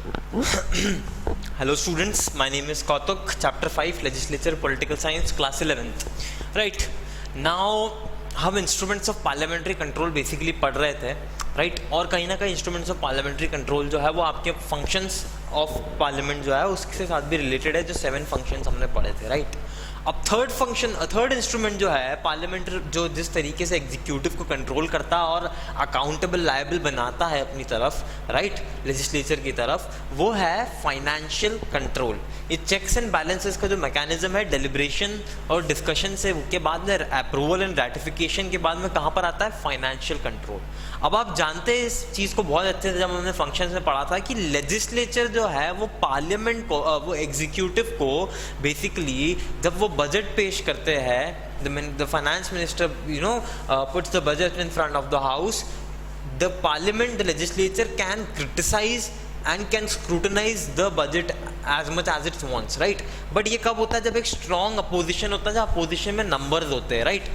Hello students, my name is Kautuk, chapter 5 legislature political science class 11th. Right now हम instruments of parliamentary control basically पढ़ रहे थे, right और कहीं ना कहीं इंस्ट्रूमेंट्स ऑफ पार्लियामेंट्री कंट्रोल जो है वो आपके फंक्शंस ऑफ पार्लियामेंट जो है उसके साथ भी रिलेटेड है, जो 7 फंक्शंस हमने पढ़े थे, राइट। अब थर्ड इंस्ट्रूमेंट जो है पार्लियामेंट, जो जिस तरीके से एग्जीक्यूटिव को कंट्रोल करता है और अकाउंटेबल लायबल बनाता है अपनी तरफ, राइट, लेजिस्लेचर की तरफ, वो है फाइनेंशियल कंट्रोल। ये चेक्स एंड बैलेंसेस का जो मैकेनिज्म है, डेलिब्रेशन और डिस्कशन से के बाद में अप्रूवल एंड रैटिफिकेशन के बाद में कहाँ पर आता है, फाइनेंशियल कंट्रोल। अब आप जानते हैं इस चीज़ को बहुत अच्छे से, जब हमने फंक्शंस में पढ़ा था कि लेजिस्लेचर जो है वो पार्लियामेंट को, वो एग्जीक्यूटिव को बेसिकली जब वो बजट पेश करते हैं, the finance minister puts the budget in front of the house, the parliament, the legislature can criticise and can scrutinize the budget as much as it wants, right? But ये कब होता है, जब एक स्ट्रॉन्ग अपोजिशन होता है, जब opposition में नंबर्स होते हैं, राइट।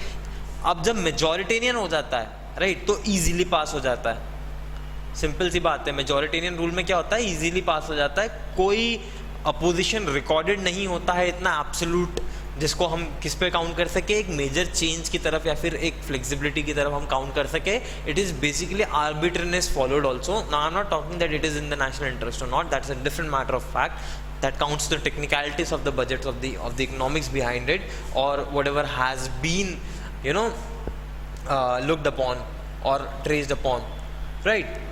अब जब मेजॉरिटेरियन हो जाता है, राइट, तो इजीली पास हो जाता है। सिंपल सी बात है, मेजॉरिटेरियन रूल में क्या होता है, इजीली पास हो जाता है। कोई अपोजिशन रिकॉर्डेड नहीं होता है इतना एब्सोल्यूट, जिसको हम किस पे काउंट कर सके, एक मेजर चेंज की तरफ या फिर एक फ्लेक्सिबिलिटी की तरफ हम काउंट कर सके। It is basically arbitrariness followed also. Now I am not talking that it is in the national interest और not, that's a different matter of fact that counts the technicalities of the budgets of the economics behind it, or whatever has been looked upon or traced upon, right?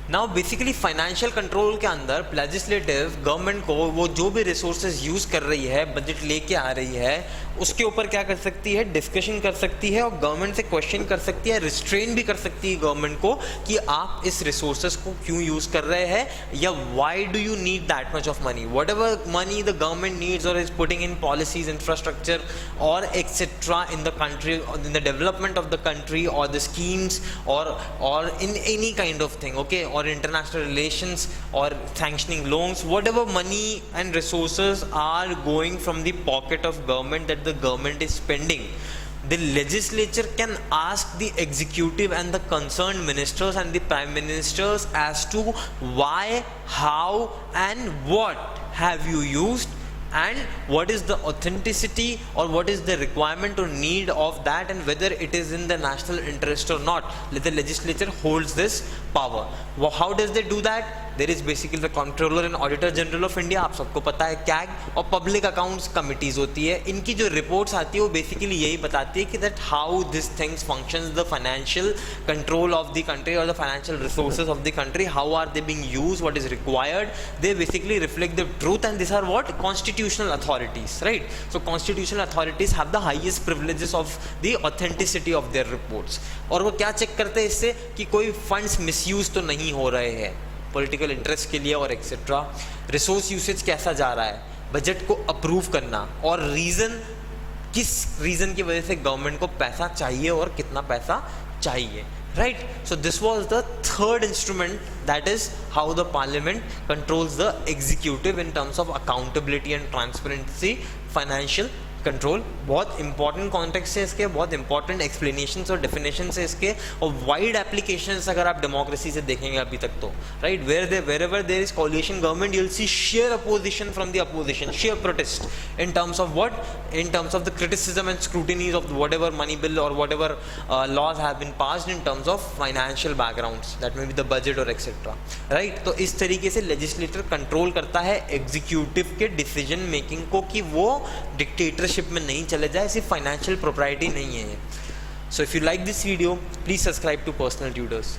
Now basically financial control के अंदर legislative government को वो जो भी resources use कर रही है, budget लेके आ रही है, उसके ऊपर क्या कर सकती है, डिस्कशन कर सकती है और गवर्नमेंट से क्वेश्चन कर सकती है, रिस्ट्रेन भी कर सकती है गवर्नमेंट को कि आप इस रिसोर्सेज को क्यों यूज़ कर रहे हैं, या why do you need that much of money, whatever money the government needs और is putting in policies, infrastructure और etcetera in the country, in the development of the country और the schemes और in any kind of thing, okay, or international relations or sanctioning loans, whatever money and resources are going from the pocket of government that the government is spending, the legislature can ask the executive and the concerned ministers and the prime ministers as to why, how and what have you used, and what is the authenticity or what is the requirement or need of that, and whether it is in the national interest or not. The legislature holds this power. Well, how does they do that? There is basically the Comptroller and Auditor General of India, आप सबको पता है, CAG, और Public Accounts Committees होती है। इनकी जो reports आती है वो बेसिकली यही बताती है कि that how this things functions, the financial control of the country or the financial resources of the country, how are they being used, what is required. They basically reflect the truth, and these are what, constitutional authorities, right? So constitutional authorities have the highest privileges of the authenticity of their reports. और वो क्या check करते हैं इससे कि कोई funds misuse तो नहीं हो रहे हैं पॉलिटिकल इंटरेस्ट के लिए और एक्सेट्रा, रिसोर्स यूसेज कैसा जा रहा है, बजट को अप्रूव करना और रीज़न, किस रीज़न की वजह से गवर्नमेंट को पैसा चाहिए और कितना पैसा चाहिए, right? So this was the third instrument, that is how the parliament controls the executive in terms of accountability and transparency, financial control. बहुत इंपॉर्टेंट कॉन्टेक्स्ट है इसके, बहुत इंपॉर्टेंट एक्सप्लेनेशंस और डेफिनेशंस है इसके, और वाइड एप्लीकेशंस अगर आप डेमोक्रेसी से देखेंगे अभी तक तो, right, wherever there is coalition government you will see share opposition from the opposition, share protest in terms of what, in terms of the criticism and scrutinies of whatever money bill और whatever laws have been passed in terms of financial backgrounds, that may be the budget और etcetera, right. तो इस तरीके से legislator control करता है executive के decision making को कि वो डिक्टेटर में नहीं चले जाए, सिर्फ फाइनेंशियल प्रोप्राइटी नहीं है। So if you like this video please subscribe to personal tutors.